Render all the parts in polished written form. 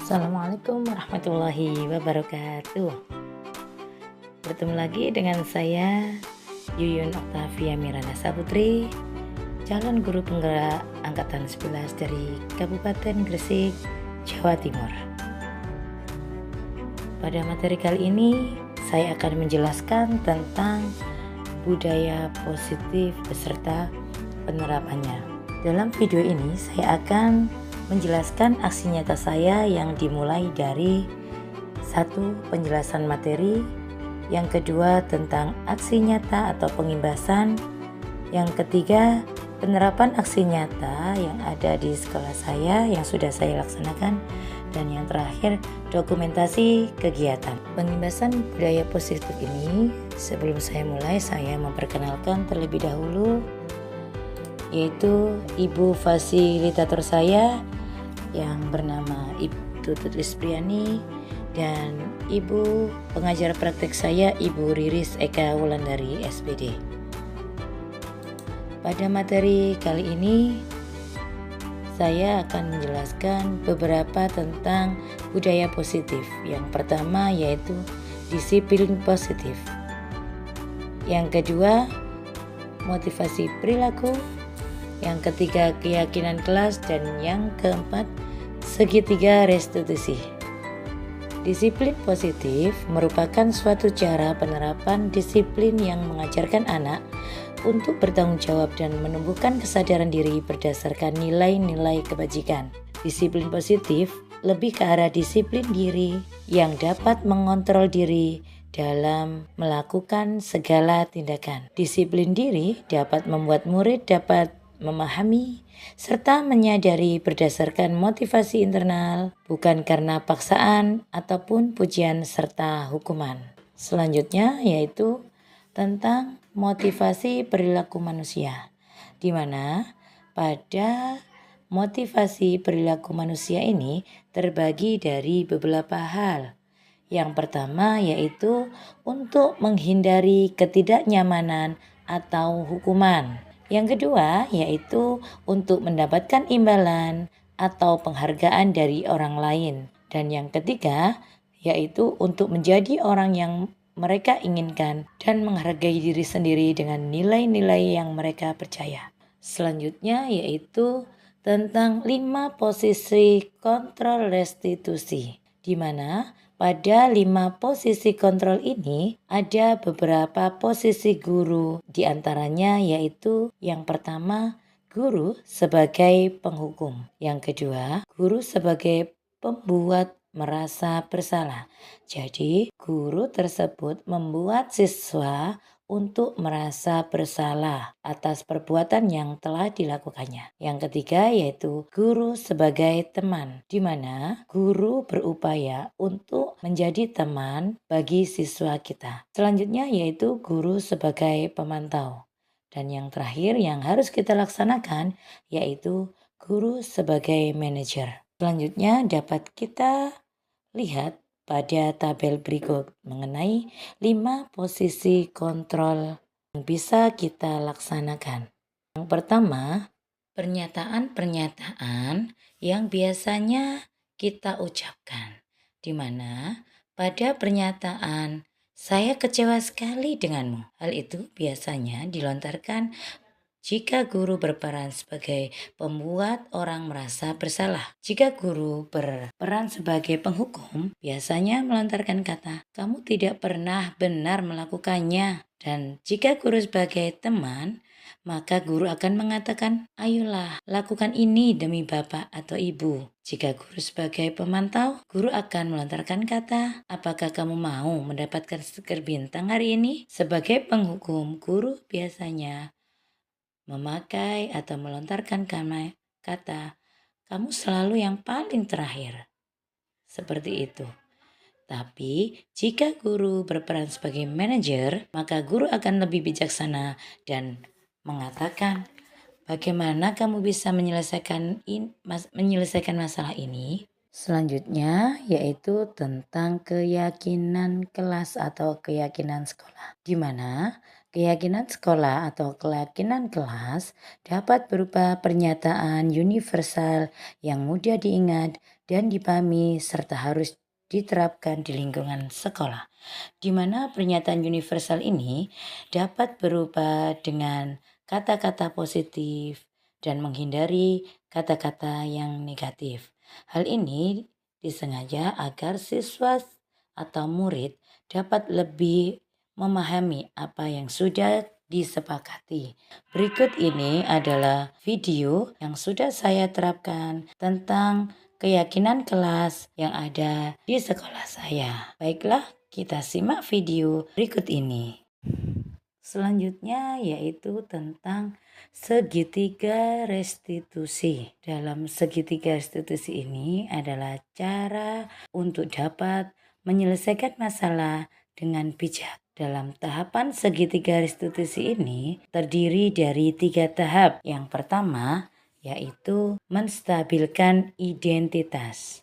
Assalamualaikum warahmatullahi wabarakatuh. Bertemu lagi dengan saya Yuyun Oktavia Miranda Saputri, calon guru penggerak Angkatan 11 dari Kabupaten Gresik, Jawa Timur. Pada materi kali ini saya akan menjelaskan tentang budaya positif beserta penerapannya. Dalam video ini saya akan menjelaskan aksi nyata saya yang dimulai dari satu, penjelasan materi, yang kedua tentang aksi nyata atau pengimbasan, yang ketiga penerapan aksi nyata yang ada di sekolah saya yang sudah saya laksanakan, dan yang terakhir dokumentasi kegiatan. Pengimbasan budaya positif ini, sebelum saya mulai, saya memperkenalkan terlebih dahulu, yaitu ibu fasilitator saya yang bernama Ibu Tutut Lispriani dan ibu pengajar praktek saya Ibu Riris Eka Wulandari SPD. Pada materi kali ini saya akan menjelaskan beberapa tentang budaya positif. Yang pertama yaitu disiplin positif. Yang kedua motivasi perilaku. Yang ketiga keyakinan kelas, dan yang keempat segitiga restitusi. Disiplin positif merupakan suatu cara penerapan disiplin yang mengajarkan anak untuk bertanggung jawab dan menumbuhkan kesadaran diri berdasarkan nilai-nilai kebajikan. Disiplin positif lebih ke arah disiplin diri yang dapat mengontrol diri dalam melakukan segala tindakan. Disiplin diri dapat membuat murid dapat memahami serta menyadari berdasarkan motivasi internal, bukan karena paksaan ataupun pujian serta hukuman. Selanjutnya yaitu tentang motivasi perilaku manusia, di mana pada motivasi perilaku manusia ini terbagi dari beberapa hal. Yang pertama yaitu untuk menghindari ketidaknyamanan atau hukuman. Yang kedua yaitu untuk mendapatkan imbalan atau penghargaan dari orang lain. Dan yang ketiga yaitu untuk menjadi orang yang mereka inginkan dan menghargai diri sendiri dengan nilai-nilai yang mereka percaya. Selanjutnya yaitu tentang 5 posisi kontrol restitusi, di mana pada 5 posisi kontrol ini ada beberapa posisi guru, diantaranya yaitu yang pertama guru sebagai penghukum, yang kedua guru sebagai pembuat merasa bersalah. Jadi guru tersebut membuat siswa untuk merasa bersalah atas perbuatan yang telah dilakukannya. Yang ketiga yaitu guru sebagai teman, di mana guru berupaya untuk menjadi teman bagi siswa kita. Selanjutnya yaitu guru sebagai pemantau. Dan yang terakhir yang harus kita laksanakan yaitu guru sebagai manajer. Selanjutnya dapat kita lihat pada tabel berikut mengenai 5 posisi kontrol yang bisa kita laksanakan. Yang pertama, pernyataan-pernyataan yang biasanya kita ucapkan, di mana pada pernyataan "saya kecewa sekali denganmu", hal itu biasanya dilontarkan jika guru berperan sebagai pembuat orang merasa bersalah. Jika guru berperan sebagai penghukum, biasanya melontarkan kata, "Kamu tidak pernah benar melakukannya." Dan jika guru sebagai teman, maka guru akan mengatakan, "Ayolah, lakukan ini demi bapak atau ibu." Jika guru sebagai pemantau, guru akan melontarkan kata, "Apakah kamu mau mendapatkan stiker bintang hari ini?" Sebagai penghukum, guru biasanya memakai atau melontarkan kata, "Kamu selalu yang paling terakhir." Seperti itu. Tapi jika guru berperan sebagai manajer, maka guru akan lebih bijaksana dan mengatakan, "Bagaimana kamu bisa menyelesaikan masalah ini?" Selanjutnya yaitu tentang keyakinan kelas atau keyakinan sekolah, di mana keyakinan sekolah atau keyakinan kelas dapat berupa pernyataan universal yang mudah diingat dan dipahami serta harus diterapkan di lingkungan sekolah, di mana pernyataan universal ini dapat berupa dengan kata-kata positif dan menghindari kata-kata yang negatif. Hal ini disengaja agar siswa atau murid dapat lebih memahami apa yang sudah disepakati. Berikut ini adalah video yang sudah saya terapkan tentang keyakinan kelas yang ada di sekolah saya. Baiklah, kita simak video berikut ini. Selanjutnya yaitu tentang segitiga restitusi. Dalam segitiga restitusi ini adalah cara untuk dapat menyelesaikan masalah dengan bijak. Dalam tahapan segitiga restitusi ini terdiri dari 3 tahap. Yang pertama yaitu menstabilkan identitas,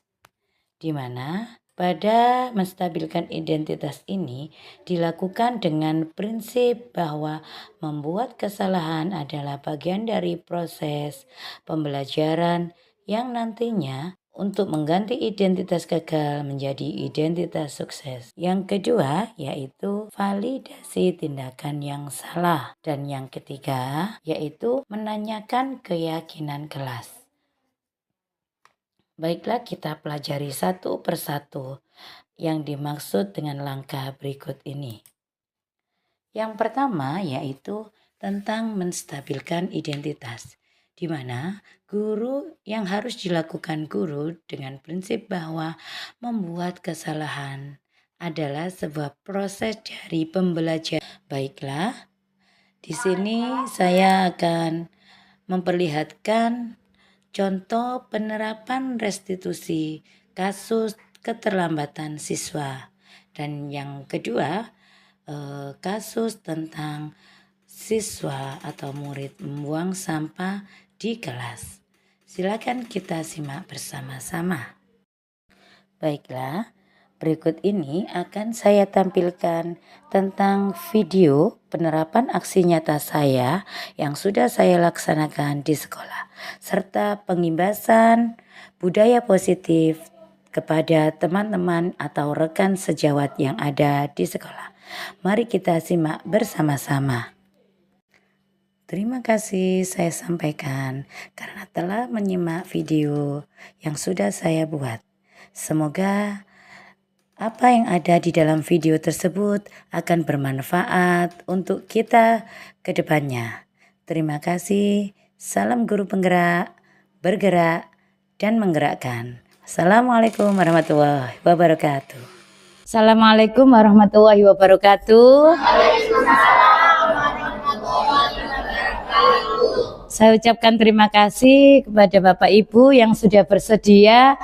di mana pada menstabilkan identitas ini dilakukan dengan prinsip bahwa membuat kesalahan adalah bagian dari proses pembelajaran yang nantinya untuk mengganti identitas gagal menjadi identitas sukses. Yang kedua yaitu validasi tindakan yang salah. Dan yang ketiga yaitu menanyakan keyakinan kelas. Baiklah, kita pelajari satu persatu yang dimaksud dengan langkah berikut ini. Yang pertama yaitu tentang menstabilkan identitas, di mana guru yang harus dilakukan guru dengan prinsip bahwa membuat kesalahan adalah sebuah proses dari pembelajaran. Baiklah, di sini saya akan memperlihatkan contoh penerapan restitusi kasus keterlambatan siswa. Dan yang kedua, kasus tentang siswa atau murid membuang sampah di kelas. Silakan kita simak bersama-sama. Baiklah, berikut ini akan saya tampilkan tentang video penerapan aksi nyata saya yang sudah saya laksanakan di sekolah, serta pengimbasan budaya positif kepada teman-teman atau rekan sejawat yang ada di sekolah. Mari kita simak bersama-sama. Terima kasih saya sampaikan karena telah menyimak video yang sudah saya buat. Semoga apa yang ada di dalam video tersebut akan bermanfaat untuk kita ke depannya. Terima kasih. Salam guru penggerak, bergerak dan menggerakkan. Assalamualaikum warahmatullahi wabarakatuh. Assalamualaikum warahmatullahi wabarakatuh. Saya ucapkan terima kasih kepada Bapak Ibu yang sudah bersedia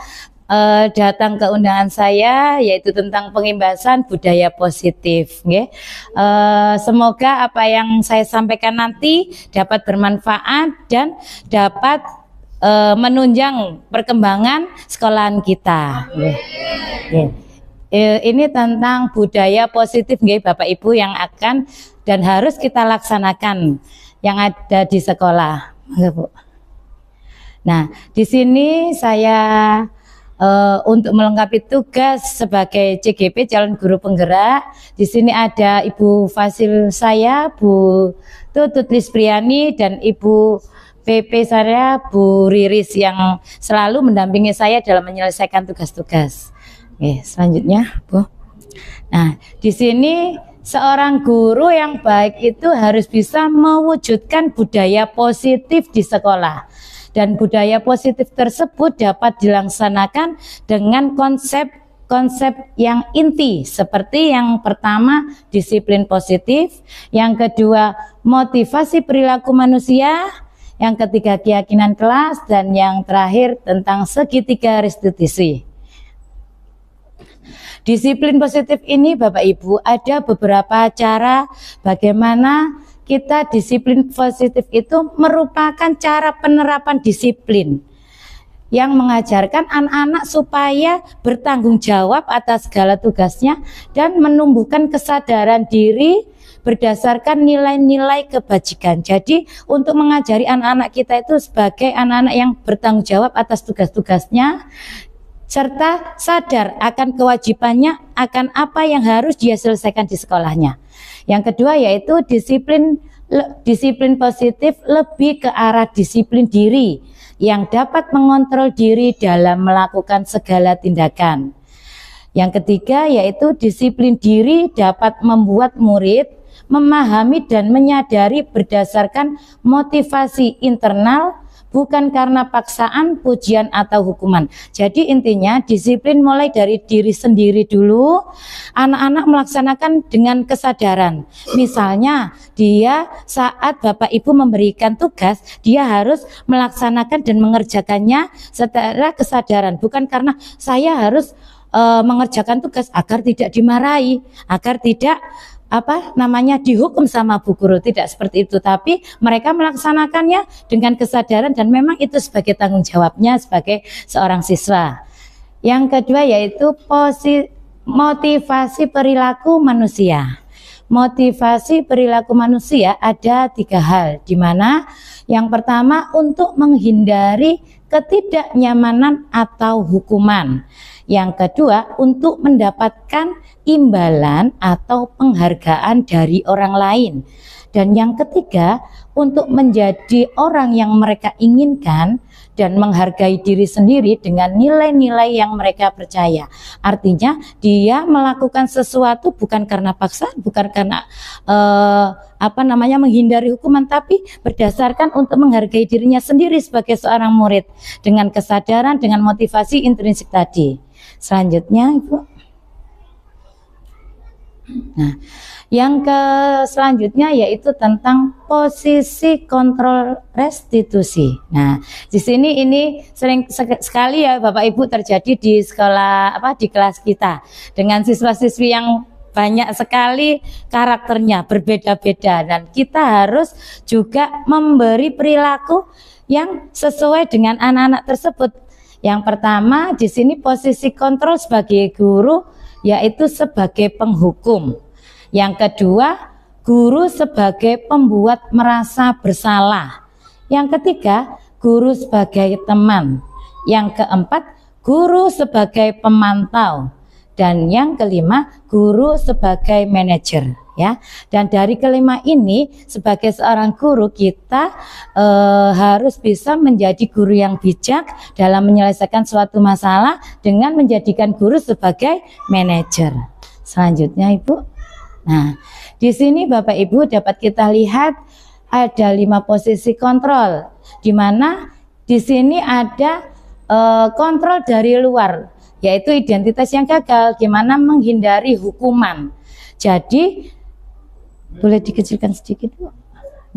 datang ke undangan saya, yaitu tentang pengimbasan budaya positif. Semoga apa yang saya sampaikan nanti dapat bermanfaat dan dapat menunjang perkembangan sekolahan kita. Ini tentang budaya positif, Bapak Ibu, yang akan dan harus kita laksanakan yang ada di sekolah. Nah, di sini saya untuk melengkapi tugas sebagai CGP calon guru penggerak. Di sini ada Ibu Fasil saya, Bu Tutut Lispriani, dan Ibu PP saya, Bu Riris, yang selalu mendampingi saya dalam menyelesaikan tugas-tugas. Oke, selanjutnya, Bu. Nah, di sini seorang guru yang baik itu harus bisa mewujudkan budaya positif di sekolah. Dan budaya positif tersebut dapat dilaksanakan dengan konsep yang inti, seperti yang pertama disiplin positif, yang kedua motivasi perilaku manusia, yang ketiga keyakinan kelas, dan yang terakhir tentang segitiga restitusi. Disiplin positif ini Bapak Ibu ada beberapa cara bagaimana kita disiplin positif itu merupakan cara penerapan disiplin yang mengajarkan anak-anak supaya bertanggung jawab atas segala tugasnya dan menumbuhkan kesadaran diri berdasarkan nilai-nilai kebajikan. Jadi untuk mengajari anak-anak kita itu sebagai anak-anak yang bertanggung jawab atas tugas-tugasnya, serta sadar akan kewajibannya, akan apa yang harus dia selesaikan di sekolahnya. Yang kedua yaitu disiplin positif lebih ke arah disiplin diri yang dapat mengontrol diri dalam melakukan segala tindakan. Yang ketiga yaitu disiplin diri dapat membuat murid memahami dan menyadari berdasarkan motivasi internal, bukan karena paksaan, pujian, atau hukuman. Jadi intinya disiplin mulai dari diri sendiri dulu. Anak-anak melaksanakan dengan kesadaran. Misalnya dia saat Bapak Ibu memberikan tugas, dia harus melaksanakan dan mengerjakannya secara kesadaran. Bukan karena saya harus mengerjakan tugas agar tidak dimarahi, agar tidak dihukum sama Bu Guru, tidak seperti itu, tapi mereka melaksanakannya dengan kesadaran dan memang itu sebagai tanggung jawabnya sebagai seorang siswa. Yang kedua yaitu motivasi perilaku manusia. Motivasi perilaku manusia ada 3 hal, di mana yang pertama untuk menghindari ketidaknyamanan atau hukuman. Yang kedua untuk mendapatkan imbalan atau penghargaan dari orang lain. Dan yang ketiga untuk menjadi orang yang mereka inginkan dan menghargai diri sendiri dengan nilai-nilai yang mereka percaya. Artinya dia melakukan sesuatu bukan karena paksaan, bukan karena menghindari hukuman, tapi berdasarkan untuk menghargai dirinya sendiri sebagai seorang murid dengan kesadaran, dengan motivasi intrinsik tadi. Selanjutnya Ibu. Nah, yang selanjutnya yaitu tentang posisi kontrol restitusi. Nah, di sini ini sering sekali ya Bapak Ibu terjadi di sekolah di kelas kita dengan siswa-siswi yang banyak sekali karakternya berbeda-beda, dan kita harus juga memberi perilaku yang sesuai dengan anak-anak tersebut. Yang pertama di sini posisi kontrol sebagai guru yaitu sebagai penghukum. Yang kedua, guru sebagai pembuat merasa bersalah. Yang ketiga, guru sebagai teman. Yang keempat, guru sebagai pemantau. Dan yang kelima, guru sebagai manajer. Ya, dan dari kelima ini sebagai seorang guru kita harus bisa menjadi guru yang bijak dalam menyelesaikan suatu masalah dengan menjadikan guru sebagai manajer. Selanjutnya Ibu. Nah, di sini Bapak Ibu dapat kita lihat ada 5 posisi kontrol, di mana di sini ada kontrol dari luar, yaitu identitas yang gagal, gimana menghindari hukuman. Jadi boleh dikecilkan sedikit Bu?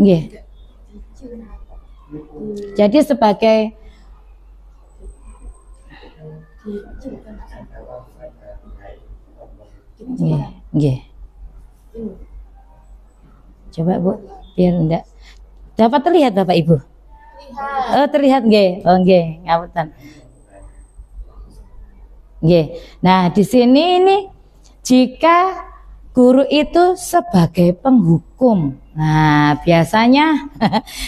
Nggih. Jadi sebagai nggih. Coba Bu, biar enggak dapat terlihat Bapak Ibu. Oh, terlihat nggih. Oh nggih, ngapunten. Nggih. Nah, di sini ini jika guru itu sebagai penghukum. Nah, biasanya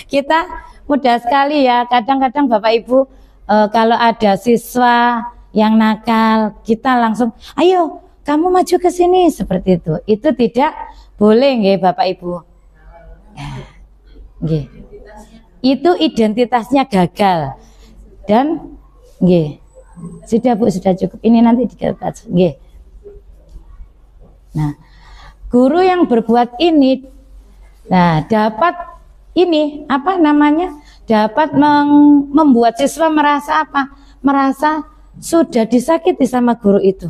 kita mudah sekali ya. Kadang-kadang Bapak Ibu kalau ada siswa yang nakal, kita langsung, ayo kamu maju ke sini, seperti itu. Itu tidak boleh nggih Bapak Ibu. Nggih. Itu identitasnya gagal. Dan nggih. Sudah Bu, sudah cukup. Ini nanti dikatakan nggih. Nah, guru yang berbuat ini, nah dapat ini dapat membuat siswa merasa merasa sudah disakiti sama guru itu,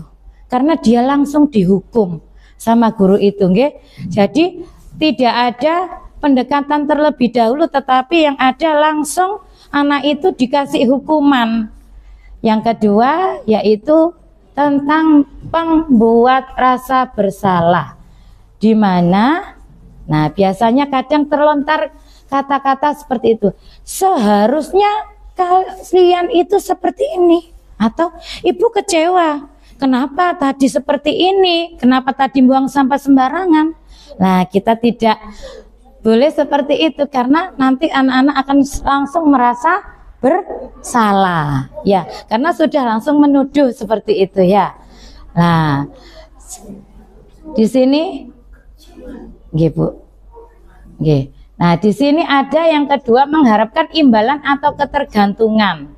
karena dia langsung dihukum sama guru itu, nggih. Jadi tidak ada pendekatan terlebih dahulu, tetapi yang ada langsung anak itu dikasih hukuman. Yang kedua yaitu tentang pembuat rasa bersalah, di mana nah biasanya kadang terlontar kata-kata seperti itu, seharusnya kalian itu seperti ini, atau ibu kecewa kenapa tadi seperti ini, kenapa tadi buang sampah sembarangan. Nah, kita tidak boleh seperti itu, karena nanti anak-anak akan langsung merasa bersalah. Ya, karena sudah langsung menuduh seperti itu ya. Nah, di sini nggih Bu. Nggih. Nah, di sini ada yang kedua, mengharapkan imbalan atau ketergantungan,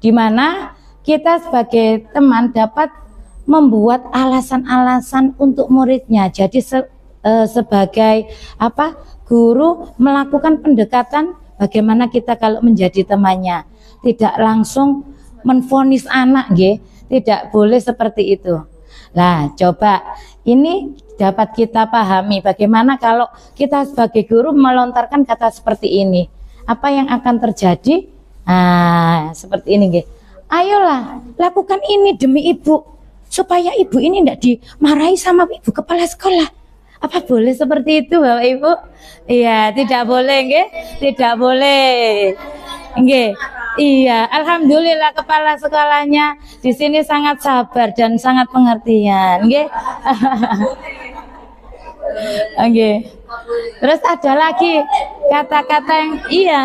di mana kita sebagai teman dapat membuat alasan-alasan untuk muridnya. Jadi sebagai apa, guru melakukan pendekatan bagaimana kita kalau menjadi temannya, tidak langsung menvonis anak, nggih. Tidak boleh seperti itu. Nah, coba ini dapat kita pahami bagaimana kalau kita sebagai guru melontarkan kata seperti ini. Apa yang akan terjadi? Nah, seperti ini, nggih. Ayolah, lakukan ini demi ibu, supaya ibu ini tidak dimarahi sama ibu kepala sekolah. Apa boleh seperti itu, Bapak Ibu? Iya, tidak boleh, nggih. Tidak boleh. Nggih. Iya, alhamdulillah kepala sekolahnya di sini sangat sabar dan sangat pengertian, nggih. Oke. Terus ada lagi kata-kata yang iya.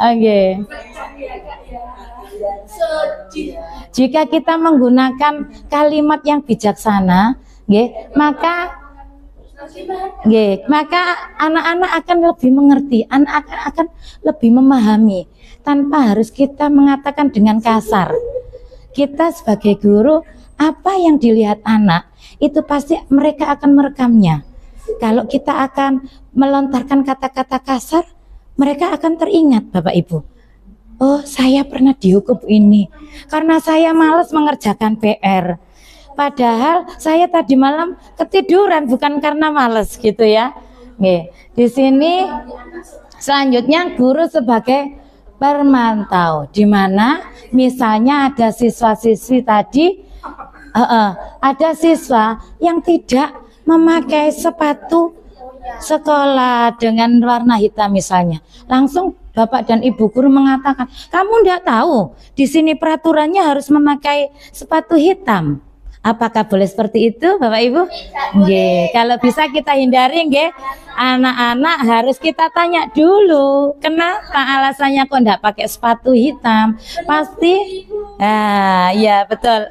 Oke. Jika kita menggunakan kalimat yang bijaksana, maka anak-anak akan lebih mengerti, anak-anak akan lebih memahami tanpa harus kita mengatakan dengan kasar. Kita sebagai guru, apa yang dilihat anak itu pasti mereka akan merekamnya. Kalau kita akan melontarkan kata-kata kasar, mereka akan teringat, Bapak Ibu. Oh, saya pernah dihukum ini karena saya malas mengerjakan PR. Padahal saya tadi malam ketiduran bukan karena malas, gitu ya. Nih, di sini selanjutnya guru sebagai permantau, di mana misalnya ada siswa-siswi tadi, ada siswa yang tidak memakai sepatu sekolah dengan warna hitam misalnya, langsung Bapak dan Ibu guru mengatakan, kamu tidak tahu di sini peraturannya harus memakai sepatu hitam. Apakah boleh seperti itu, Bapak Ibu? Nggih, kalau bisa kita hindari, nggih. Anak-anak harus kita tanya dulu, kenapa alasannya kok enggak pakai sepatu hitam? Pasti, ya betul.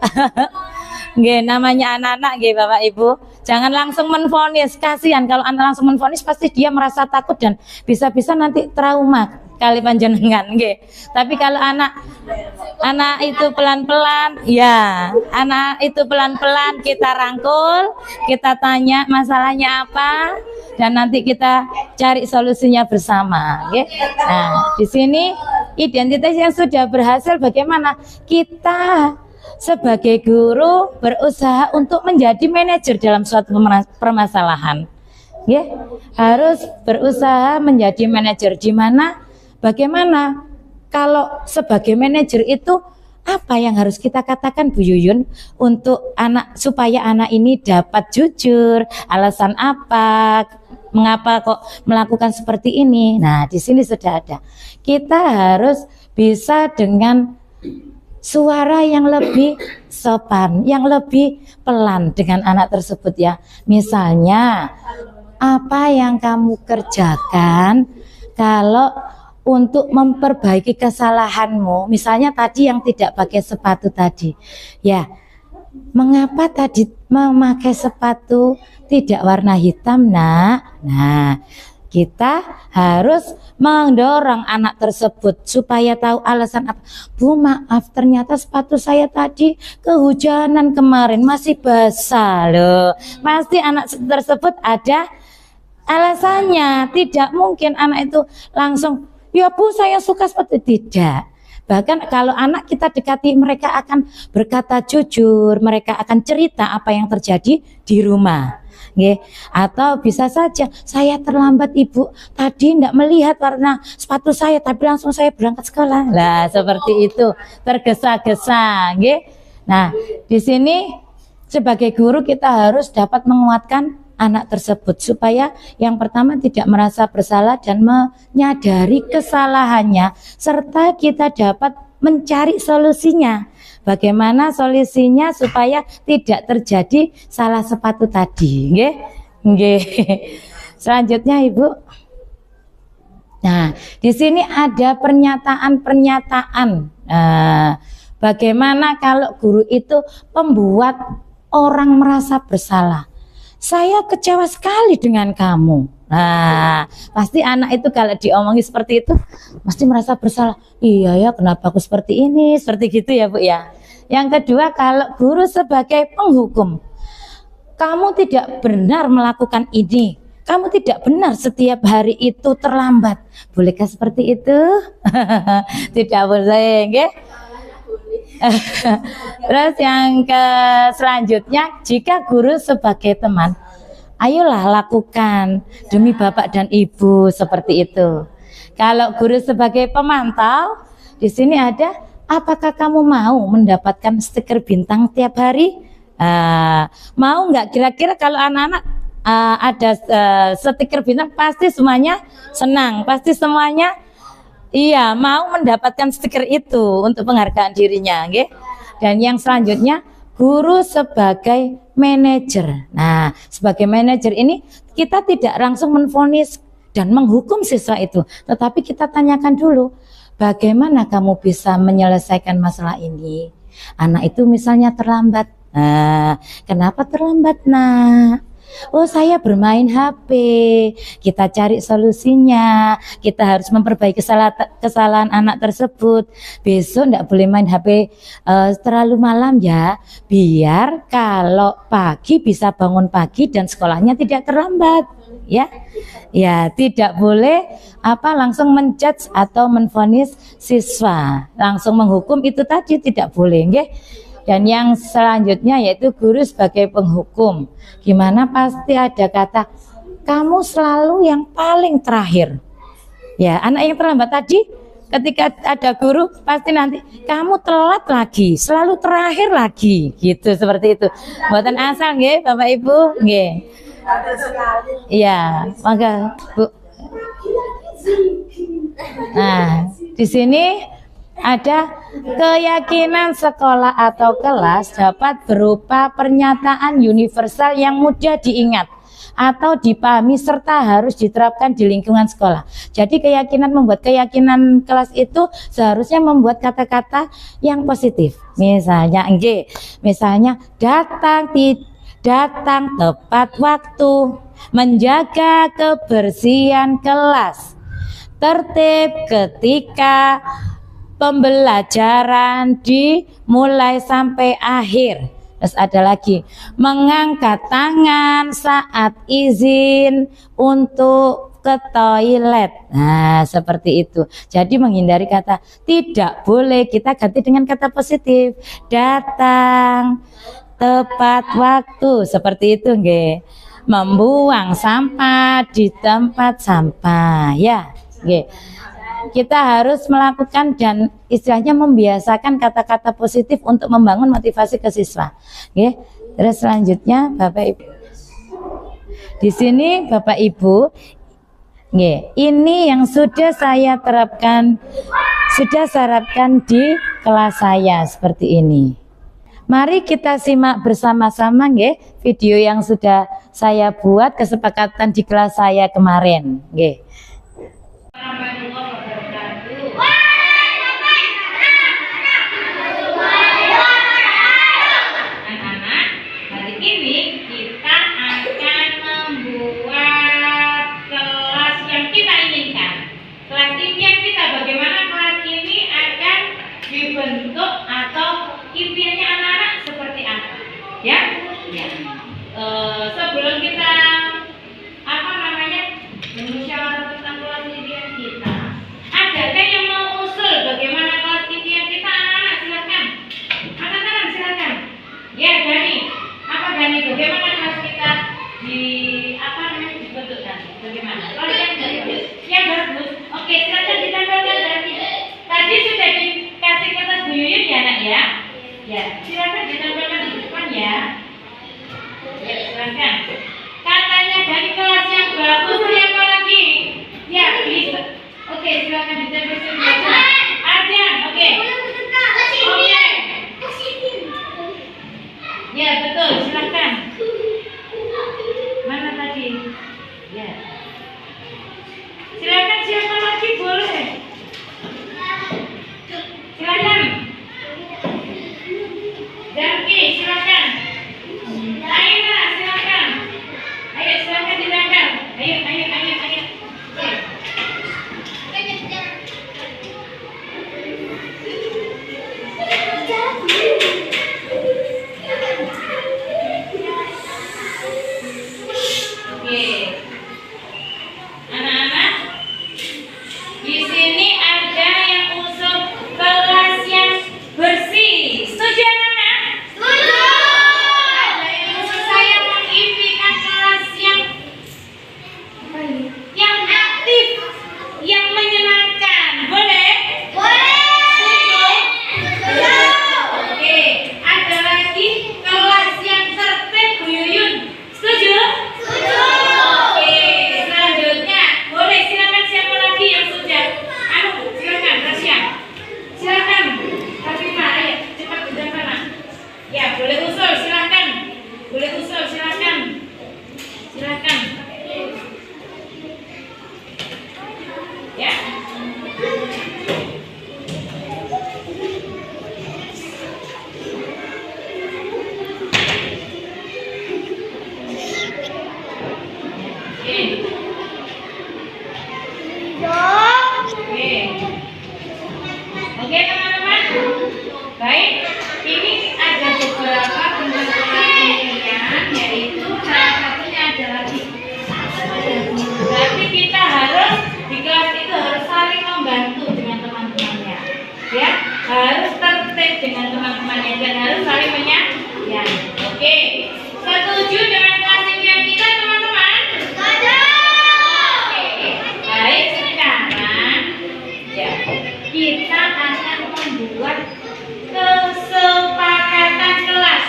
Nggih, namanya anak-anak, nggih Bapak Ibu. Jangan langsung menvonis, kasihan kalau anak langsung menvonis pasti dia merasa takut dan bisa-bisa nanti trauma kali panjenengan, nggih. Tapi kalau anak itu pelan-pelan, ya, anak itu pelan-pelan kita rangkul, kita tanya masalahnya apa, dan nanti kita cari solusinya bersama, nggih. Nah, di sini identitas yang sudah berhasil, bagaimana kita sebagai guru berusaha untuk menjadi manajer dalam suatu permasalahan, ya, harus berusaha menjadi manajer, di mana bagaimana kalau sebagai manajer itu apa yang harus kita katakan, Bu Yuyun, untuk anak supaya anak ini dapat jujur, alasan apa, mengapa kok melakukan seperti ini. Nah, di sini sudah ada. Kita harus bisa dengan suara yang lebih sopan, yang lebih pelan dengan anak tersebut, ya. Misalnya, apa yang kamu kerjakan kalau untuk memperbaiki kesalahanmu, misalnya tadi yang tidak pakai sepatu tadi, ya, mengapa tadi memakai sepatu tidak warna hitam, Nak? Nah, kita harus mendorong anak tersebut supaya tahu alasan apa. Bu, maaf, ternyata sepatu saya tadi kehujanan kemarin, masih basah loh. Pasti anak tersebut ada alasannya. Tidak mungkin anak itu langsung, ya Bu, saya suka seperti, tidak. Bahkan kalau anak kita dekati, mereka akan berkata jujur, mereka akan cerita apa yang terjadi di rumah. Atau bisa saja, saya terlambat Ibu, tadi tidak melihat warna sepatu saya, tapi langsung saya berangkat sekolah. Lah, seperti itu, tergesa-gesa. Nah, di sini sebagai guru kita harus dapat menguatkan anak tersebut supaya yang pertama tidak merasa bersalah dan menyadari kesalahannya, serta kita dapat mencari solusinya. Bagaimana solusinya supaya tidak terjadi salah sepatu tadi, nggih? Nggih. Selanjutnya, Ibu. Nah, di sini ada pernyataan-pernyataan. Bagaimana kalau guru itu membuat orang merasa bersalah. Saya kecewa sekali dengan kamu. Nah, pasti anak itu kalau diomongi seperti itu pasti merasa bersalah. Iya ya, kenapa aku seperti ini, seperti gitu ya Bu ya. Yang kedua, kalau guru sebagai penghukum, kamu tidak benar melakukan ini, kamu tidak benar setiap hari itu terlambat. Bolehkah seperti itu? Tidak boleh, nggih. Terus yang selanjutnya, jika guru sebagai teman, ayolah lakukan demi bapak dan ibu, seperti itu. Kalau guru sebagai pemantau, di sini ada, apakah kamu mau mendapatkan stiker bintang tiap hari? Mau nggak? Kira-kira kalau anak-anak ada stiker bintang, pasti semuanya senang, pasti semuanya iya mau mendapatkan stiker itu untuk penghargaan dirinya, okay? Dan yang selanjutnya, guru sebagai manajer. Nah, sebagai manajer ini kita tidak langsung menvonis dan menghukum siswa itu, tetapi kita tanyakan dulu, bagaimana kamu bisa menyelesaikan masalah ini? Anak itu misalnya terlambat. Kenapa terlambat, nak? Oh, saya bermain HP. Kita cari solusinya. Kita harus memperbaiki kesalahan anak tersebut. Besok tidak boleh main HP terlalu malam ya, biar kalau pagi bisa bangun pagi dan sekolahnya tidak terlambat. Ya, ya, tidak boleh langsung menjudge atau menvonis siswa, langsung menghukum, itu tadi tidak boleh, nggih. Dan yang selanjutnya yaitu guru sebagai penghukum. Gimana, pasti ada kata, kamu selalu yang paling terakhir. Ya, anak yang terlambat tadi, ketika ada guru pasti nanti, kamu telat lagi, selalu terakhir lagi, gitu, seperti itu. Buatan asal, nggih, Bapak Ibu, nggih. Iya, maka Bu. Nah, di sini ada keyakinan sekolah atau kelas dapat berupa pernyataan universal yang mudah diingat atau dipahami serta harus diterapkan di lingkungan sekolah. Jadi membuat keyakinan kelas itu seharusnya membuat kata-kata yang positif. Misalnya, datang tepat waktu, menjaga kebersihan kelas, tertib ketika pembelajaran dimulai sampai akhir. Terus ada lagi, mengangkat tangan saat izin untuk ke toilet. Nah, seperti itu. Jadi menghindari kata tidak boleh, kita ganti dengan kata positif. Datang tepat waktu, seperti itu, nggih. Membuang sampah di tempat sampah, ya, nggih. Kita harus melakukan dan istilahnya membiasakan kata-kata positif untuk membangun motivasi ke siswa. Oke. Terus selanjutnya Bapak Ibu. Di sini Bapak Ibu, ini yang sudah saya terapkan di kelas saya seperti ini. Mari kita simak bersama-sama video yang sudah saya buat kesepakatan di kelas saya kemarin. Dibentuk atau impiannya anak-anak seperti apa, ya? Sebelum kita bermusyawarah tentang kelas impian kita, adakah yang mau usul bagaimana kelas impian kita, anak-anak? Silakan, angkat tangan, silakan. Ya, Dani, Dani, bagaimana kelas kita dibentuk Dani? Bagaimana? Kelas yang bagus. Oke, silakan ditambahkan Dani. Tadi sudah dikasih kertas Bu Yuyun ya, Nak ya? Ya, silakan ditambahkan di depan ya. Ya, silakan. Katanya dari kelas yang bagus, siapa lagi? Ya, bisa. Oke, silakan ditambahkan. Arjan, oke. Oke. Ya, betul, silakan. Mana tadi? Ya. Silakan siapa lagi? Ini ada beberapa bentuk pengertian, yaitu salah satunya ada lagi. Berarti kita harus di kelas itu harus saling membantu dengan teman-temannya, ya, harus tertib dengan teman-temannya dan harus saling menyayangi. Oke, setuju dengan kelas impian kita teman-teman? Setuju. Oke, baik, sekarang ya kita akan membuat kesepakatan kelas.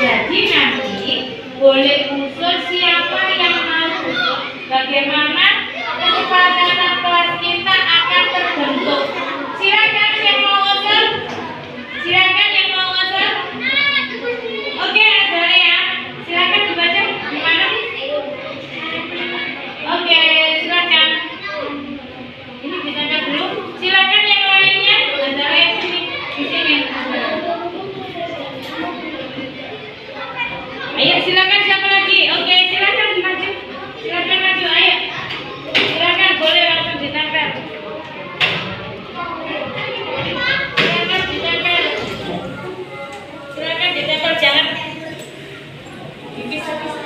Jadi nanti boleh usul siapa yang mau. Bagaimana kesepakatan kelas kita akan terbentuk. Silakan yang mau usul. Silakan yang mau usul. Oke, ada ya. Silakan dibaca gimana? Oke, silakan. Ini ditanda dulu. Silakan yang lainnya. Ada yang sini. Di sini. Ayo silakan siapa lagi? Oke, silakan maju. Silakan maju, ayo. Silakan boleh langsung ditempel. Silakan ditempel. Silakan ditempel, jangan dipisah-pisah.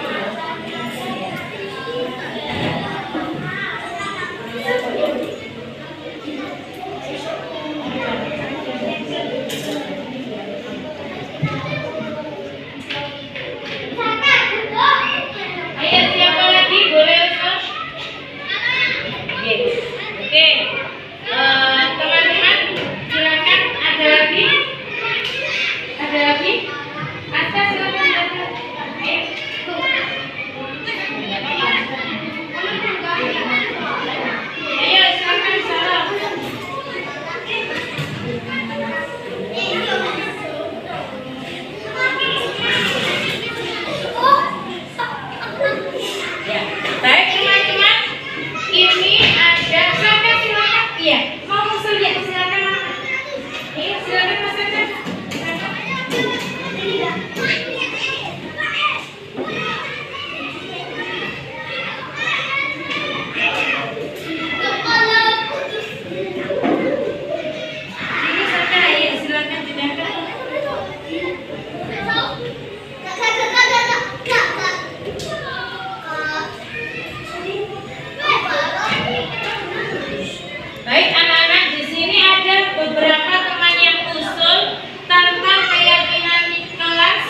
Ayo siapa lagi boleh usul? Oke, oke. Teman-teman silakan, ada lagi? Ada lagi? Ada, silakan. Ayo. Ayo silakan salam. Ya, baik teman-teman. Ini ada silakan. Iya, mau usul ya silakan. Iya, silakan Mas Eka. Ini silakan, ayo silakan ditempel. Baik anak-anak, di sini ada beberapa teman yang usul tentang keyakinan kelas,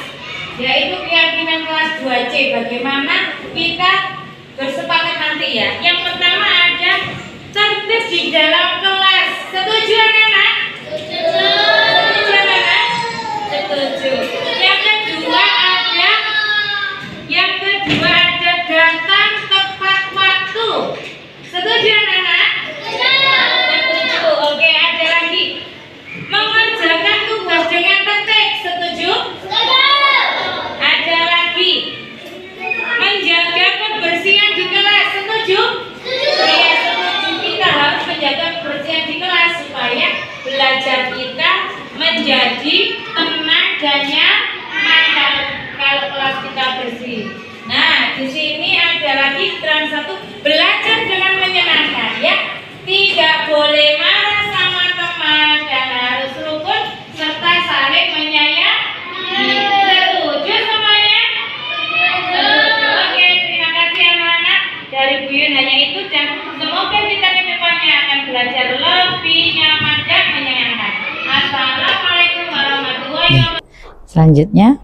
yaitu keyakinan kelas 2C. Bagaimana kita bersepakat nanti ya. Yang pertama ada tertib di dalam kelas. Setuju anak-anak? Setuju anak-anak? Setuju. Yang kedua ada datang tepat waktu. Setuju anak-anak? Setuju. Oke, ada lagi. Mengerjakan tugas dengan tertib. Setuju? Ada lagi. Menjaga kebersihan di kelas. Setuju? Iya, setuju. Kita harus menjaga kebersihan di kelas supaya belajar kita menjadi tenang dan nyaman kalau kelas kita bersih. Nah, di sini ada lagi tren satu, belajar dengan menyenangkan ya. Tidak boleh marah sama teman dan harus rukun serta saling menyayangi. Setuju semuanya? Setuju. Oke, terima kasih anak-anak. Dari Bu Yun hanya itu, dan semoga kita ke depannya akan belajar lebih nyaman dan menyenangkan. Assalamualaikum warahmatullahi wabarakatuh. Selanjutnya,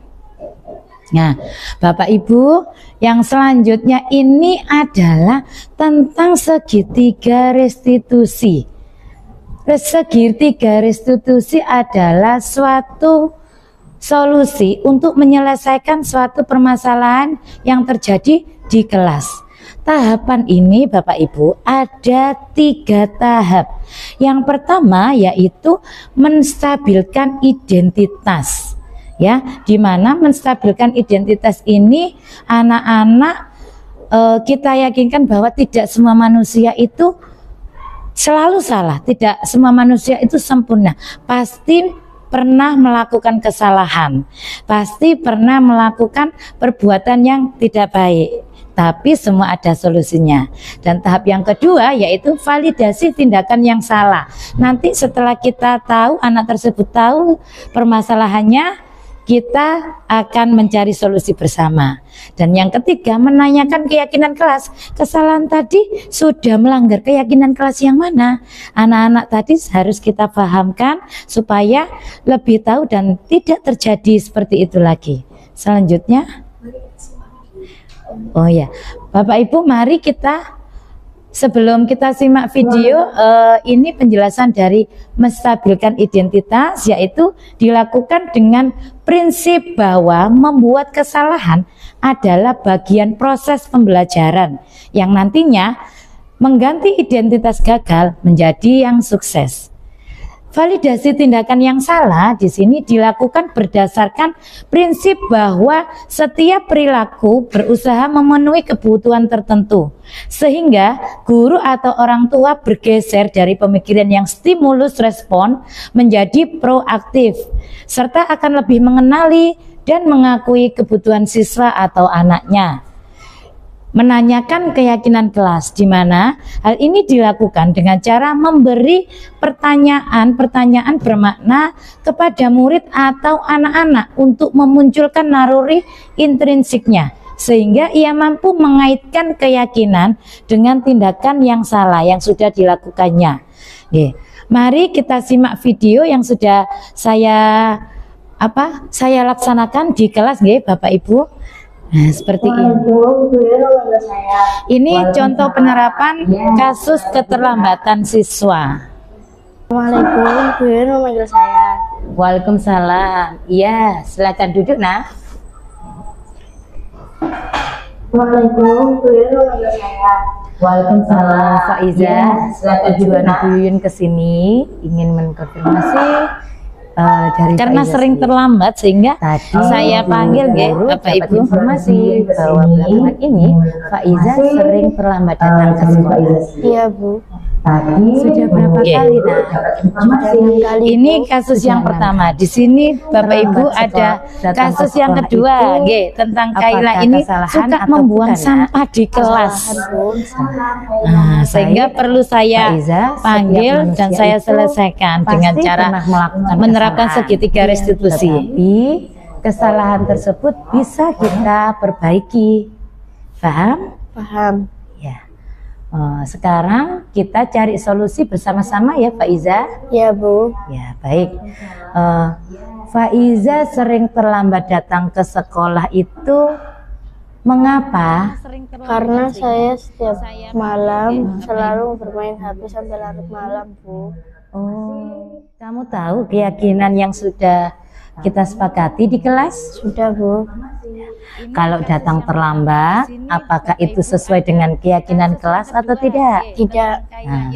nah, Bapak Ibu, yang selanjutnya ini adalah tentang segitiga restitusi. Segitiga restitusi adalah suatu solusi untuk menyelesaikan suatu permasalahan yang terjadi di kelas. Tahapan ini Bapak Ibu ada 3 tahap. Yang pertama yaitu menstabilkan identitas. Ya, di mana menstabilkan identitas ini anak-anak kita yakinkan bahwa tidak semua manusia itu selalu salah, tidak semua manusia itu sempurna. Pasti pernah melakukan kesalahan, pasti pernah melakukan perbuatan yang tidak baik. tapi semua ada solusinya. Dan tahap yang kedua yaitu validasi tindakan yang salah. Nanti setelah kita tahu, anak tersebut tahu permasalahannya, kita akan mencari solusi bersama. Dan yang ketiga, menanyakan keyakinan kelas. Kesalahan tadi sudah melanggar keyakinan kelas yang mana? Anak-anak tadi harus kita pahamkan supaya lebih tahu dan tidak terjadi seperti itu lagi. Selanjutnya, oh ya, Bapak Ibu, mari kita sebelum kita simak video, ini penjelasan dari menstabilkan identitas, yaitu dilakukan dengan prinsip bahwa membuat kesalahan adalah bagian proses pembelajaran yang nantinya mengganti identitas gagal menjadi yang sukses. Validasi tindakan yang salah di sini dilakukan berdasarkan prinsip bahwa setiap perilaku berusaha memenuhi kebutuhan tertentu, sehingga guru atau orang tua bergeser dari pemikiran yang stimulus respon menjadi proaktif, serta akan lebih mengenali dan mengakui kebutuhan siswa atau anaknya. Menanyakan keyakinan kelas, di mana hal ini dilakukan dengan cara memberi pertanyaan-pertanyaan bermakna kepada murid atau anak-anak untuk memunculkan naluri intrinsiknya, sehingga ia mampu mengaitkan keyakinan dengan tindakan yang salah yang sudah dilakukannya. Mari kita simak video yang sudah saya laksanakan di kelas, Bapak Ibu. Nah, seperti ini. Ini contoh penerapan kasus keterlambatan siswa. Assalamualaikum, Bu Yoyo memanggil saya. Waalaikumsalam. Iya, silakan duduk, Nak. Assalamualaikum, Bu Yoyo memanggil saya. Waalaikumsalam, Faiza. Silakan tujuan Bu Yuyun ke sini ingin mengkonfirmasi dari karena Faiza sering terlambat sehingga tadi saya panggil Bapak Ibu informasi bahwa belakangan ini Faiza sering terlambat datang ke sekolah. Iya, Bu. Sudah berapa kali, Nah? Ini kasus yang pertama. Di sini Bapak Ibu ada kasus yang kedua, tentang Kaila ini suka membuang sampah di kelas. Nah, sehingga perlu saya panggil dan saya selesaikan dengan cara menerapkan segitiga restitusi. Tapi kesalahan tersebut bisa kita perbaiki. Paham? Paham. Ya. Sekarang kita cari solusi bersama-sama ya, Faiza. Ya, Bu. Ya, baik. Faiza sering terlambat datang ke sekolah itu mengapa? Karena saya setiap malam selalu bermain HP sampai larut malam, Bu. Oh, kamu tahu keyakinan yang sudah kita sepakati di kelas? Sudah, Bu. Kalau datang terlambat, apakah itu sesuai dengan keyakinan kelas atau tidak? Tidak. Nah,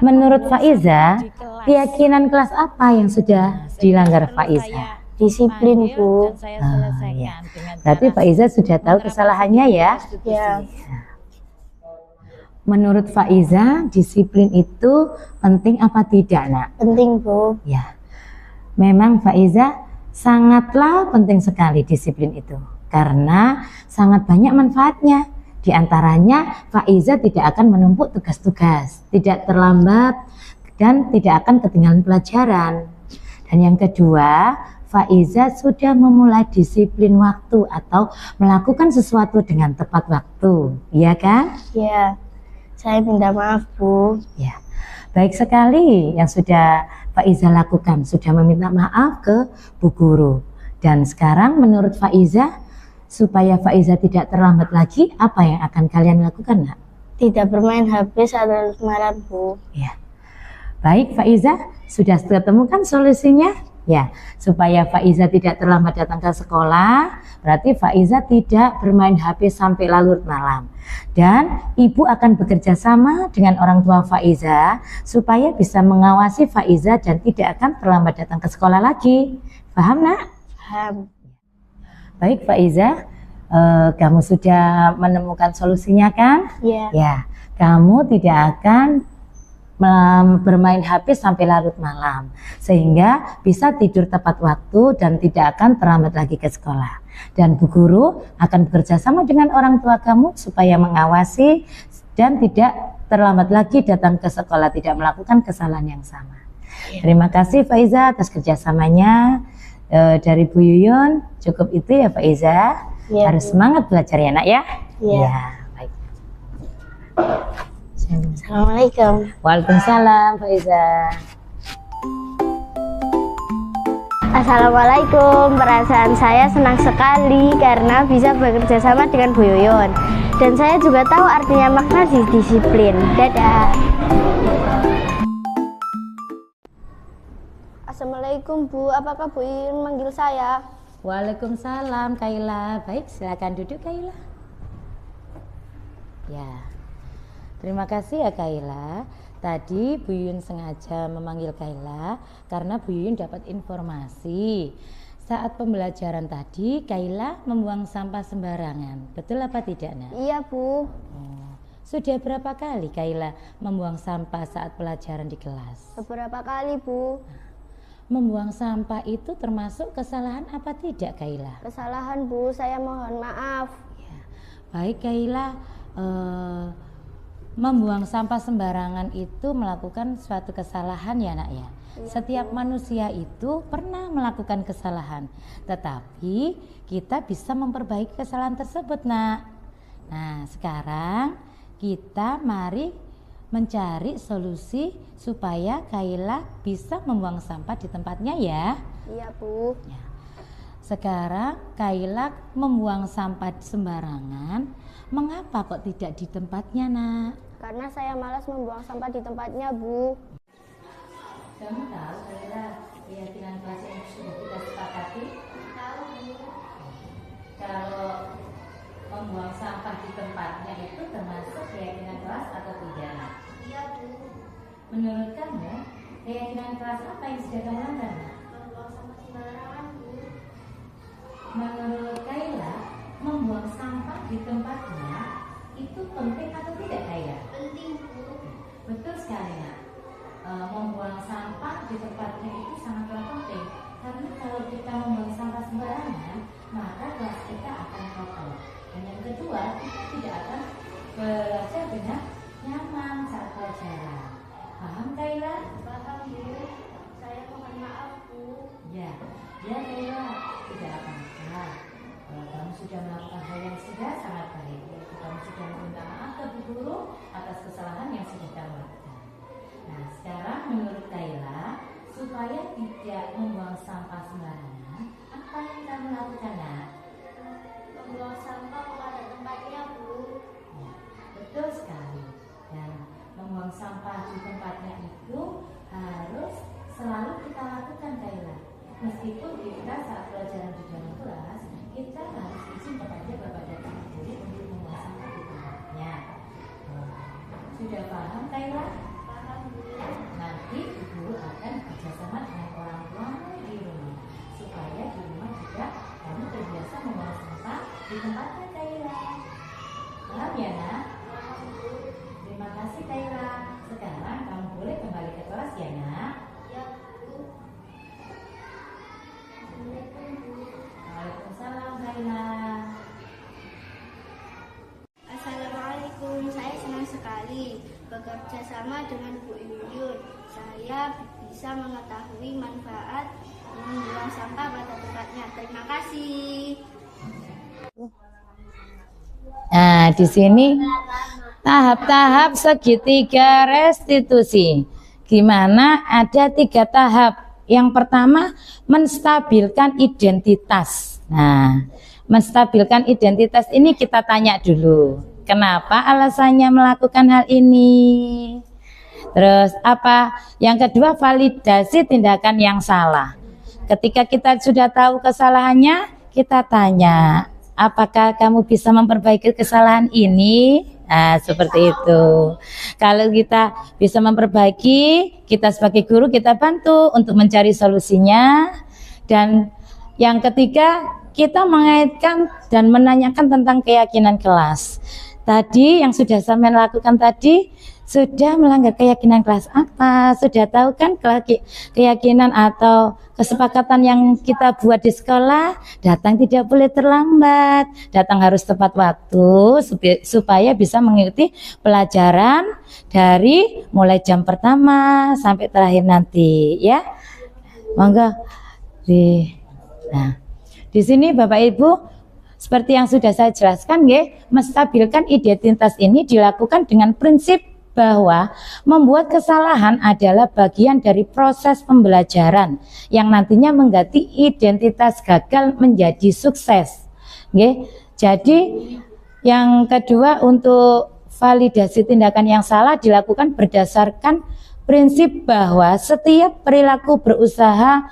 menurut Faiza, keyakinan kelas apa yang sudah dilanggar Faiza? Disiplin, Bu. Ya. Berarti Faiza sudah tahu kesalahannya ya? Ya. Menurut Faiza, disiplin itu penting apa tidak, Nak? Penting, Bu. Ya. Memang Faiza sangatlah penting sekali disiplin itu. Karena sangat banyak manfaatnya. Di antaranya Faiza tidak akan menumpuk tugas-tugas, tidak terlambat, dan tidak akan ketinggalan pelajaran. Dan yang kedua, Faiza sudah memulai disiplin waktu atau melakukan sesuatu dengan tepat waktu. Iya kan? Ya. Saya minta maaf, Bu. Ya. Baik sekali yang sudah Faiza lakukan, sudah meminta maaf ke Bu Guru. Dan sekarang menurut Faiza, supaya Faiza tidak terlambat lagi, apa yang akan kalian lakukan, Nak? Tidak bermain HP saat larut malam, Bu. Ya. Baik Faiza, sudah ketemu kan solusinya? Ya, supaya Faiza tidak terlambat datang ke sekolah, berarti Faiza tidak bermain HP sampai larut malam. Dan ibu akan bekerja sama dengan orang tua Faiza supaya bisa mengawasi Faiza dan tidak akan terlambat datang ke sekolah lagi. Paham, Nak? Paham. Baik Faiza, kamu sudah menemukan solusinya kan? Ya. Ya, kamu tidak akan bermain HP sampai larut malam, sehingga bisa tidur tepat waktu dan tidak akan terlambat lagi ke sekolah. Dan Bu Guru akan bekerja sama dengan orang tua kamu supaya mengawasi dan tidak terlambat lagi datang ke sekolah, tidak melakukan kesalahan yang sama. Terima kasih Faiza atas kerjasamanya. Dari Bu Yuyun cukup itu ya Faiza. Ya, harus semangat belajar ya nak ya. Ya. Baik. Assalamualaikum. Waalaikumsalam Faiza. Assalamualaikum. Perasaan saya senang sekali karena bisa bekerja sama dengan Bu Yuyun. Dan saya juga tahu artinya makna disiplin. Dadah. Assalamualaikum Bu, apakah Bu Yuyun manggil saya? Waalaikumsalam Kaila. Baik, silakan duduk Kaila. Ya. Terima kasih ya Kaila. Tadi Bu Yuyun sengaja memanggil Kaila karena Bu Yuyun dapat informasi saat pembelajaran tadi Kaila membuang sampah sembarangan. Betul apa tidak nak? Iya Bu. Sudah berapa kali Kaila membuang sampah saat pelajaran di kelas? Beberapa kali Bu. Membuang sampah itu termasuk kesalahan apa tidak Kaila? Kesalahan Bu, saya mohon maaf. Ya. Baik Kaila, membuang sampah sembarangan itu melakukan suatu kesalahan ya nak ya. Setiap manusia itu pernah melakukan kesalahan, tetapi kita bisa memperbaiki kesalahan tersebut nak. Nah sekarang kita mari mencari solusi supaya Kaila bisa membuang sampah di tempatnya ya. Iya Bu. Ya. Sekarang Kaila membuang sampah sembarangan, mengapa kok tidak di tempatnya nak? Karena saya malas membuang sampah di tempatnya Bu. Kamu tahu Kaila keyakinan kelas yang sudah kita sepakati? Tahu Bu. Kalau membuang sampah di tempatnya itu termasuk keyakinan kelas atau tidak? Iya Bu. Menurut kamu keyakinan kelas apa yang sudah kamu langgar? Membuang sampah sembarangan Bu. Menurut Kaila membuang sampah di tempatnya itu penting atau tidak Kaila? Penting Bu. Betul sekali nak. Membuang sampah di tempatnya itu sangatlah penting karena kalau kita membuang sampah sembarangan maka kelas kita akan kotor. Dan yang kedua kita tidak akan belajar dengan nyaman saat pelajaran. Paham Kaila? Paham Bu. Saya mohon maaf Bu. Ya Kaila, tidak apa-apa. Kalau kamu sudah melakukan hal yang sudah sangat baik, yaitu kamu sudah meminta maaf ke Bu Guru atas kesalahan yang sudah kamu lakukan. Nah sekarang menurut Kaila, supaya tidak membuang sampah sembarangan, apa yang kamu lakukan nak? Membuang sampah pada tempatnya Bu. Ya, betul sekali. Dan membuang sampah di tempatnya itu harus selalu kita lakukan Kaila. Meskipun kita saat pelajaran di dalam kelas, kita harus izin kepada Bapak dan Ibu guru untuk membuang sampah di tempatnya. Sudah paham Kaila? Paham Bu. Nanti Ibu guru akan bekerjasama dengan orang tua di rumah supaya di rumah juga kamu terbiasa membuang sampah di tempatnya Kaila. Paham ya nak? Terima kasih Kaila. Sekarang kamu boleh kembali ke kelas ya nak. Ya Bu. Assalamualaikum Bu. Waalaikumsalam Kaila. Assalamualaikum, saya senang sekali bekerja sama dengan Bu Yuyun. Saya bisa mengetahui manfaat membuang sampah pada tempatnya. Terima kasih. Nah, di sini tahap-tahap segitiga restitusi. Gimana? Ada 3 tahap. Yang pertama, menstabilkan identitas. Nah, menstabilkan identitas ini kita tanya dulu. Kenapa alasannya melakukan hal ini? Terus apa? Yang kedua, validasi tindakan yang salah. Ketika kita sudah tahu kesalahannya, kita tanya, apakah kamu bisa memperbaiki kesalahan ini? Nah, seperti itu. Kalau kita bisa memperbaiki, kita sebagai guru kita bantu untuk mencari solusinya. Dan yang ketiga, kita mengaitkan dan menanyakan tentang keyakinan kelas. Tadi yang sudah saya lakukan tadi, Sudah melanggar keyakinan kelas apa? Sudah tahu kan keyakinan atau kesepakatan yang kita buat di sekolah? Datang tidak boleh terlambat, datang harus tepat waktu supaya bisa mengikuti pelajaran dari mulai jam pertama sampai terakhir nanti, ya. Monggo. Nah, di sini Bapak Ibu, seperti yang sudah saya jelaskan, menstabilkan identitas ini dilakukan dengan prinsip bahwa membuat kesalahan adalah bagian dari proses pembelajaran yang nantinya mengganti identitas gagal menjadi sukses. Jadi yang kedua, untuk validasi tindakan yang salah dilakukan berdasarkan prinsip bahwa setiap perilaku berusaha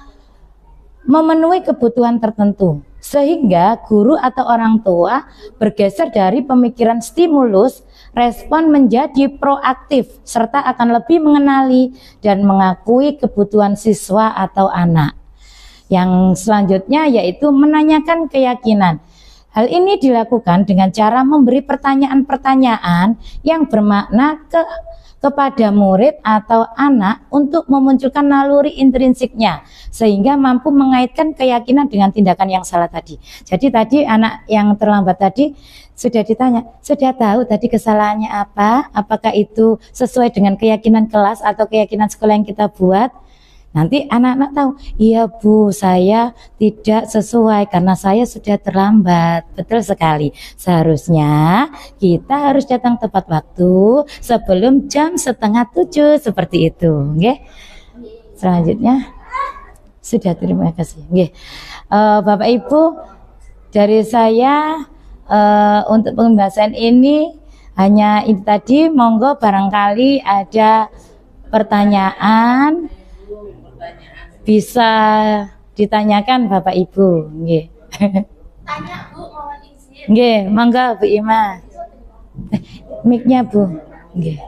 memenuhi kebutuhan tertentu, sehingga guru atau orang tua bergeser dari pemikiran stimulus respon menjadi proaktif serta akan lebih mengenali dan mengakui kebutuhan siswa atau anak. Yang selanjutnya yaitu menanyakan keyakinan. Hal ini dilakukan dengan cara memberi pertanyaan-pertanyaan yang bermakna kepada murid atau anak untuk memunculkan naluri intrinsiknya sehingga mampu mengaitkan keyakinan dengan tindakan yang salah tadi. Jadi tadi anak yang terlambat tadi sudah ditanya, sudah tahu tadi kesalahannya apa? Apakah itu sesuai dengan keyakinan kelas atau keyakinan sekolah yang kita buat? Nanti anak-anak tahu, iya Bu, saya tidak sesuai karena saya sudah terlambat. Betul sekali. Seharusnya kita harus datang tepat waktu sebelum jam 6:30 seperti itu. Selanjutnya, sudah, terima kasih. Bapak Ibu, dari saya untuk pembahasan ini hanya itu tadi. Monggo barangkali ada pertanyaan bisa ditanyakan Bapak Ibu. Tanya Bu, mohon izin. Monggo Bu Ima. Mic-nya Bu. Iya,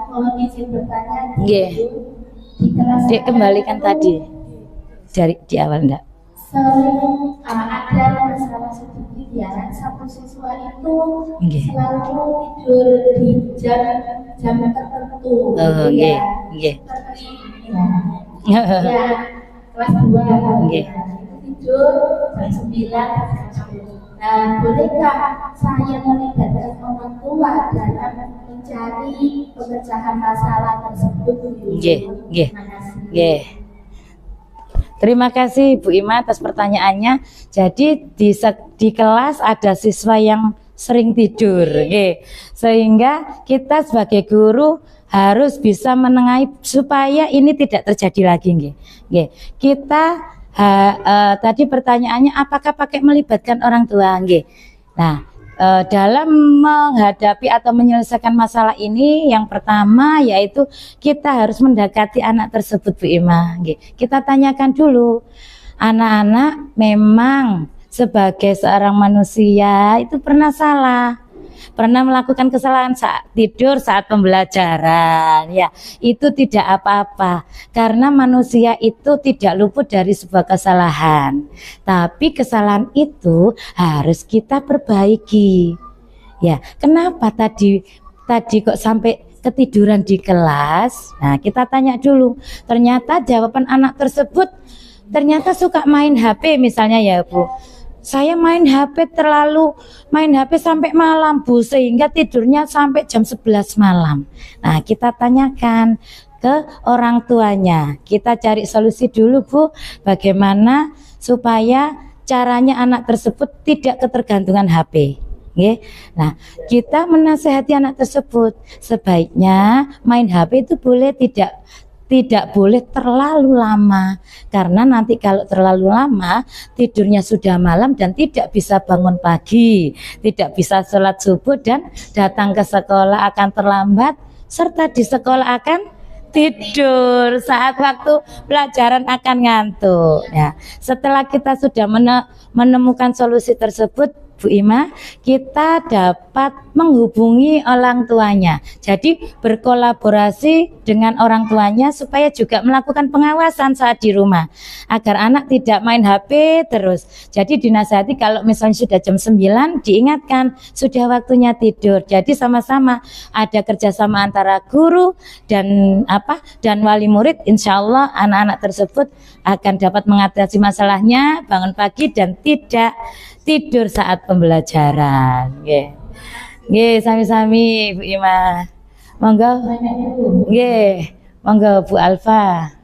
mohon izin bertanya. Di kelas Dek, kembalikan tadi dari di awal enggak? Sering ada masalah sedikit ya, satu siswa itu selalu tidur di jam tertentu. Ya, kelas 2 itu tidur jam 9. Nah, bolehkah saya melibatkan orang tua dalam mencari pemecahan masalah tersebut? Terima kasih Bu Ima atas pertanyaannya. Jadi di kelas ada siswa yang sering tidur, sehingga kita sebagai guru harus bisa menengahi supaya ini tidak terjadi lagi. Kita tadi pertanyaannya apakah pakai melibatkan orang tua? Nah, dalam menghadapi atau menyelesaikan masalah ini, yang pertama yaitu kita harus mendekati anak tersebut Bu Ima. Kita tanyakan dulu, anak-anak memang sebagai seorang manusia itu pernah salah, pernah melakukan kesalahan saat tidur, saat pembelajaran, ya itu tidak apa-apa karena manusia itu tidak luput dari sebuah kesalahan, tapi kesalahan itu harus kita perbaiki. Ya, kenapa tadi kok sampai ketiduran di kelas? Nah, kita tanya dulu. Ternyata jawaban anak tersebut ternyata suka main HP misalnya, ya Bu. Saya main HP sampai malam Bu, sehingga tidurnya sampai jam 11 malam. Nah, kita tanyakan ke orang tuanya. Kita cari solusi dulu Bu, bagaimana supaya caranya anak tersebut tidak ketergantungan HP. Nah, kita menasehati anak tersebut, sebaiknya main HP itu tidak boleh terlalu lama, karena nanti kalau terlalu lama tidurnya sudah malam dan tidak bisa bangun pagi, tidak bisa sholat subuh dan datang ke sekolah akan terlambat, serta di sekolah akan tidur, saat waktu pelajaran akan ngantuk. Ya, setelah kita sudah menemukan solusi tersebut, Bu Ima, kita dapat menghubungi orang tuanya. Jadi berkolaborasi dengan orang tuanya supaya juga melakukan pengawasan saat di rumah agar anak tidak main HP terus. Jadi dinasihati kalau misalnya sudah jam 9 diingatkan sudah waktunya tidur. Jadi sama-sama ada kerjasama antara guru dan wali murid. Insya Allah anak-anak tersebut akan dapat mengatasi masalahnya, bangun pagi dan tidak tidur saat pembelajaran. Nggih, sami-sami Bu Ima. Monggo. Nggih, monggo Bu Alfa.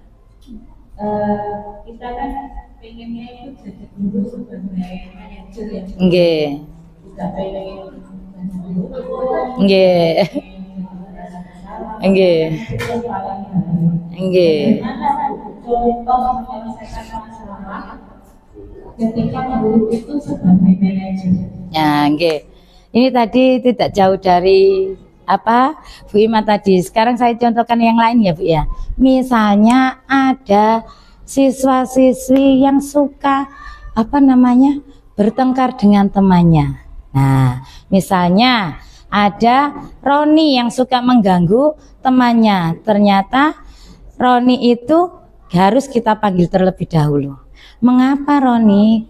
Kita kan pengennya itu jadi guru sebagai manajer ya. Nggih. Tidak pengen Nggih. Nggih. Nggih. Contoh menyelesaikan masalah ketika guru itu sebagai manajer. Ya, nggih. Ini tadi tidak jauh dari Bu Ima tadi. Sekarang saya contohkan yang lain ya Bu ya. Misalnya ada siswa-siswi yang suka bertengkar dengan temannya. Nah, misalnya ada Roni yang suka mengganggu temannya. Ternyata Roni itu harus kita panggil terlebih dahulu. Mengapa Roni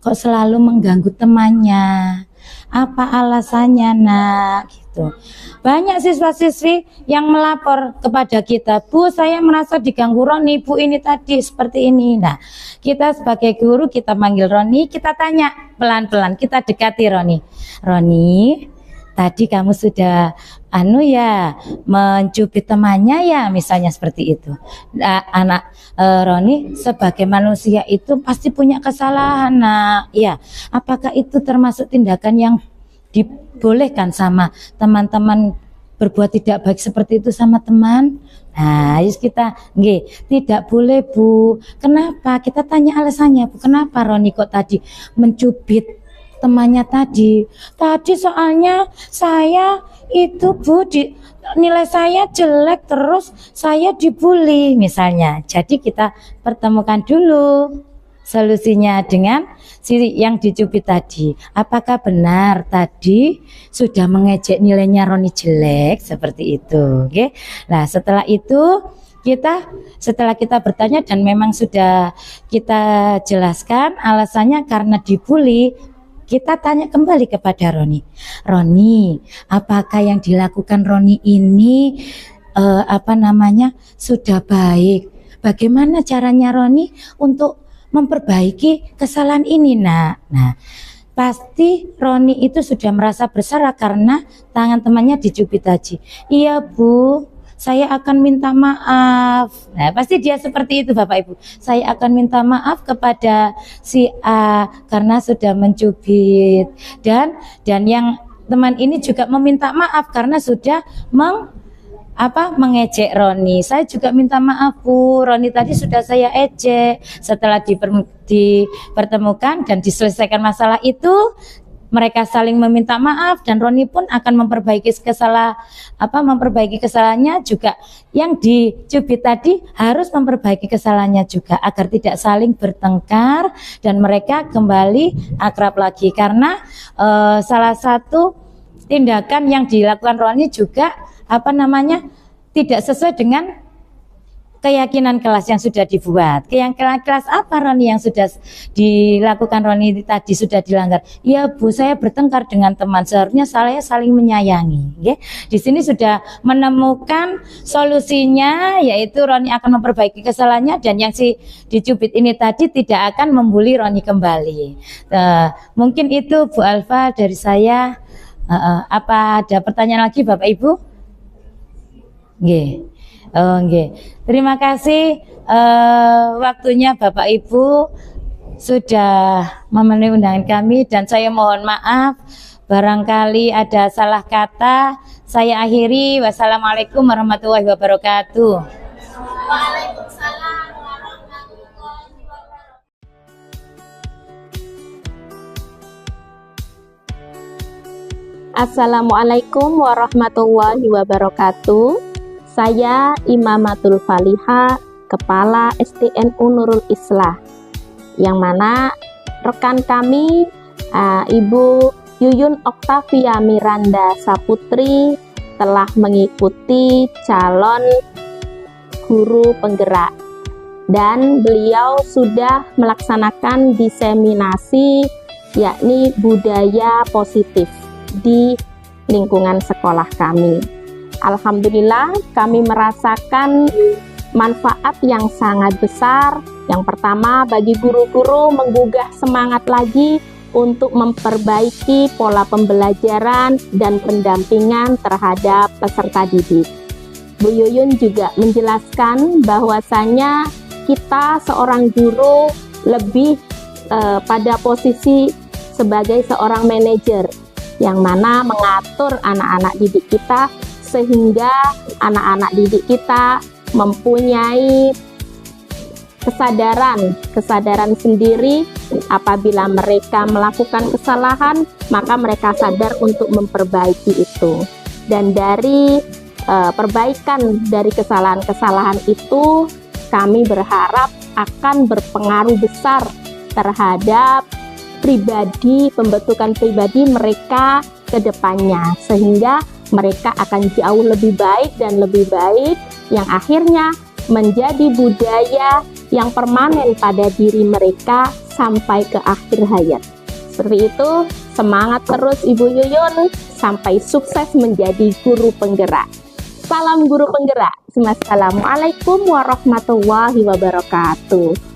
kok selalu mengganggu temannya? Apa alasannya nak? Gitu. Banyak siswa-siswi yang melapor kepada kita, Bu, saya merasa diganggu Roni, Bu, ini tadi seperti ini. Nah, kita sebagai guru kita manggil Roni, kita tanya pelan-pelan, kita dekati Roni. Roni, tadi kamu sudah mencubit temannya ya, misalnya seperti itu. Roni sebagai manusia itu pasti punya kesalahan, nak. Ya, apakah itu termasuk tindakan yang dibolehkan sama teman-teman berbuat tidak baik seperti itu sama teman? Nah, kita tidak boleh Bu. Kenapa? Kita tanya alasannya Bu. Kenapa Roni kok tadi mencubit temannya tadi? Tadi soalnya saya itu Bu, nilai saya jelek terus saya dibully misalnya. Jadi kita pertemukan dulu solusinya dengan yang dicubit tadi. Apakah benar tadi sudah mengejek nilainya Roni jelek seperti itu? Oke. Nah, setelah itu setelah kita bertanya dan memang sudah kita jelaskan alasannya karena dibully, kita tanya kembali kepada Roni. Roni, apakah yang dilakukan Roni ini sudah baik? Bagaimana caranya Roni untuk memperbaiki kesalahan ini, nak? Nah, pasti Roni itu sudah merasa bersalah karena tangan temannya dicubit tadi. Iya Bu, saya akan minta maaf. Nah, pasti dia seperti itu Bapak Ibu. Saya akan minta maaf kepada si A karena sudah mencubit. Dan yang teman ini juga meminta maaf karena sudah mengejek Roni. Saya juga minta maaf Bu, Roni tadi sudah saya ejek. Setelah dipertemukan dan diselesaikan masalah itu, mereka saling meminta maaf dan Roni pun akan memperbaiki kesalahannya juga. Yang dicubit tadi harus memperbaiki kesalahannya juga agar tidak saling bertengkar dan mereka kembali akrab lagi. Karena salah satu tindakan yang dilakukan Roni juga tidak sesuai dengan keyakinan kelas yang sudah dibuat. Keyakinan kelas apa Roni yang sudah dilakukan Roni tadi sudah dilanggar? Ya Bu, saya bertengkar dengan teman, seharusnya saya saling menyayangi. Di sini sudah menemukan solusinya, yaitu Roni akan memperbaiki kesalahannya dan yang si dicubit ini tadi tidak akan membuli Roni kembali. Mungkin itu Bu Alfa dari saya. Apa ada pertanyaan lagi Bapak Ibu? Terima kasih waktunya Bapak Ibu sudah memenuhi undangan kami dan saya mohon maaf barangkali ada salah kata. Saya akhiri. Wassalamualaikum warahmatullahi wabarakatuh. Waalaikumsalam warahmatullahi wabarakatuh. Assalamualaikum warahmatullahi wabarakatuh. Saya Imamatul Faliha, Kepala STNU Nurul Islah, yang mana rekan kami Ibu Yuyun Oktavia Miranda Saputri telah mengikuti calon guru penggerak dan beliau sudah melaksanakan diseminasi yakni budaya positif di lingkungan sekolah kami. Alhamdulillah kami merasakan manfaat yang sangat besar. Yang pertama, bagi guru-guru menggugah semangat lagi untuk memperbaiki pola pembelajaran dan pendampingan terhadap peserta didik. Bu Yuyun juga menjelaskan bahwasanya kita seorang guru lebih pada posisi sebagai seorang manajer yang mana mengatur anak-anak didik kita sehingga anak-anak didik kita mempunyai kesadaran sendiri. Apabila mereka melakukan kesalahan, maka mereka sadar untuk memperbaiki itu. Dan dari perbaikan dari kesalahan-kesalahan itu, kami berharap akan berpengaruh besar terhadap pembentukan pribadi mereka ke depannya, sehingga mereka akan jauh lebih baik dan lebih baik, yang akhirnya menjadi budaya yang permanen pada diri mereka sampai ke akhir hayat. Seperti itu, semangat terus Ibu Yuyun sampai sukses menjadi guru penggerak. Salam guru penggerak. Assalamualaikum warahmatullahi wabarakatuh.